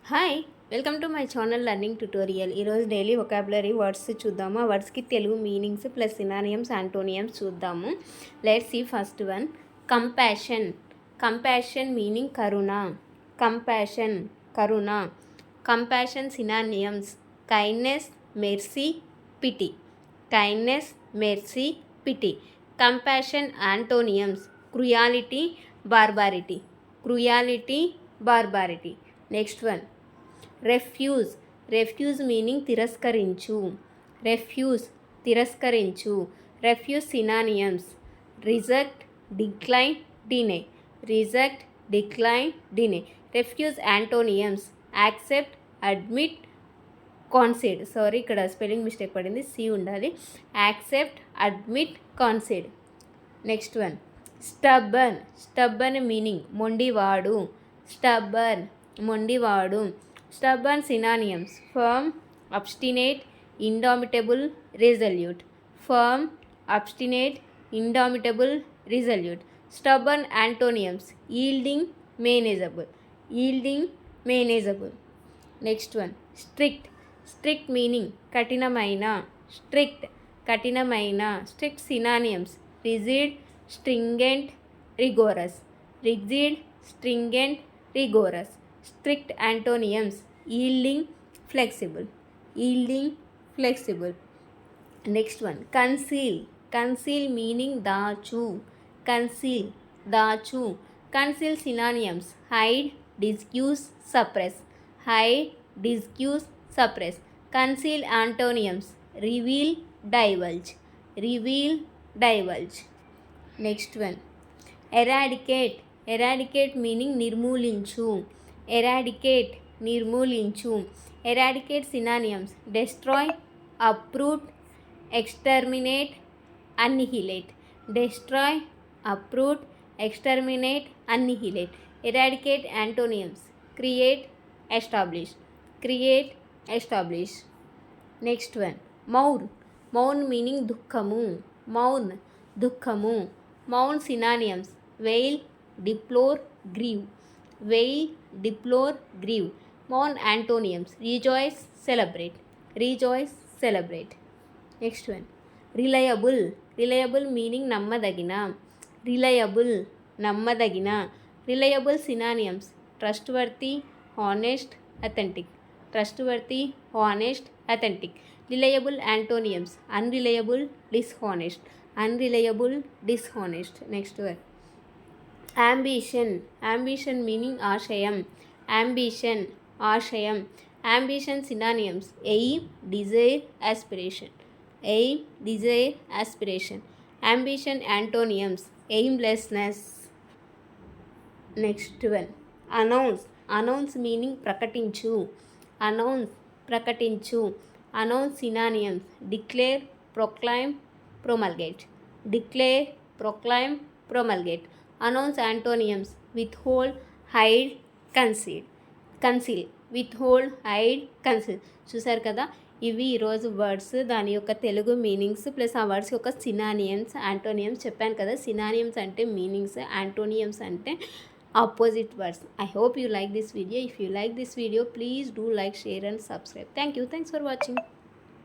Hi, welcome to my channel learning tutorial. ఈరోజు daily vocabulary words చూద్దాము. ఆ వర్డ్స్కి Telugu meanings plus synonyms antonyms చూద్దాము. Let's see first one. Compassion. Compassion meaning కరుణ. Compassion కరుణ. Compassion synonyms kindness, mercy, pity. Kindness, mercy, pity. Compassion antonyms cruelty, barbarity. Cruelty, barbarity. Next one. Refuse. Refuse meaning తిరస్కరించు. Refuse తిరస్కరించు. Refuse synonyms reject, decline, deny. Reject, decline, deny. Refuse antonyms accept, admit, concede. Sorry, ఇక్కడ spelling mistake పడింది, C ఉండాలి. Accept, admit, concede. Next one. Stubborn. Stubborn meaning మొండివాడు. Stubborn మొండివాడు. Stubborn synonyms firm, obstinate, indomitable, resolute. Firm, obstinate, indomitable, resolute. Stubborn antonyms yielding, manageable. Yielding, manageable. Next one. Strict. Strict meaning కఠినమైన. Strict కఠినమైన. Strict synonyms rigid, stringent, rigorous. Rigid, stringent, rigorous. Strict antonyms yielding, flexible. Yielding, flexible. Next one. Conceal. Conceal meaning దాచు. Conceal, దాచు. Conceal synonyms hide, disguise, suppress. Hide, disguise, suppress. Conceal antonyms reveal, డైవల్జ్. Reveal, డైవల్జ్. Next one. Eradicate. Eradicate meaning నిర్మూలించు. Eradicate, నిర్మూలించు. Eradicate synonyms destroy, uproot, exterminate, అన్నిహిలేట్. Destroy, uproot, exterminate, అన్నిహిలేట్. Eradicate antonyms create, establish. Create, establish. Next one. మౌన్. మౌన్ meaning దుఃఖము. మౌన్, దుఃఖము. మౌన్ synonyms veil, డిప్లోర్, grieve. Veil, డిప్లోర్, grieve. మౌన్ antonyms rejoice, celebrate. Rejoice, celebrate. Next one. Reliable. Reliable meaning నమ్మదగిన. Reliable, నమ్మదగిన. Reliable synonyms ట్రస్ట్వర్తీ, honest, authentic. ట్రస్ట్వర్తీ, honest, authentic. Reliable antonyms unreliable, dishonest. Unreliable, dishonest. Next one. Ambition. Ambition meaning ఆశయం. Ambition, ఆశయం. Ambition synonyms aim, desire, aspiration. Aim, desire, aspiration. Ambition antonyms aimlessness. Next one. Announce. Announce meaning ప్రకటించు. Announce, ప్రకటించు. Announce synonyms declare, proclaim, promulgate. Declare, proclaim, promulgate. Announce antonyms withhold, hide, conceal. Conceal, withhold, hide, conceal. చూసారు కదా, ఇవి ఈరోజు words, దాని యొక్క Telugu meanings plus ఆ words యొక్క సినానియమ్స్, యాంటోనియమ్స్ చెప్పాను కదా. సినానియమ్స్ అంటే మీనింగ్స్, యాంటోనియమ్స్ అంటే opposite words. I hope you like this video. If you like this video, please do like, share and subscribe. Thank you. Thanks for watching.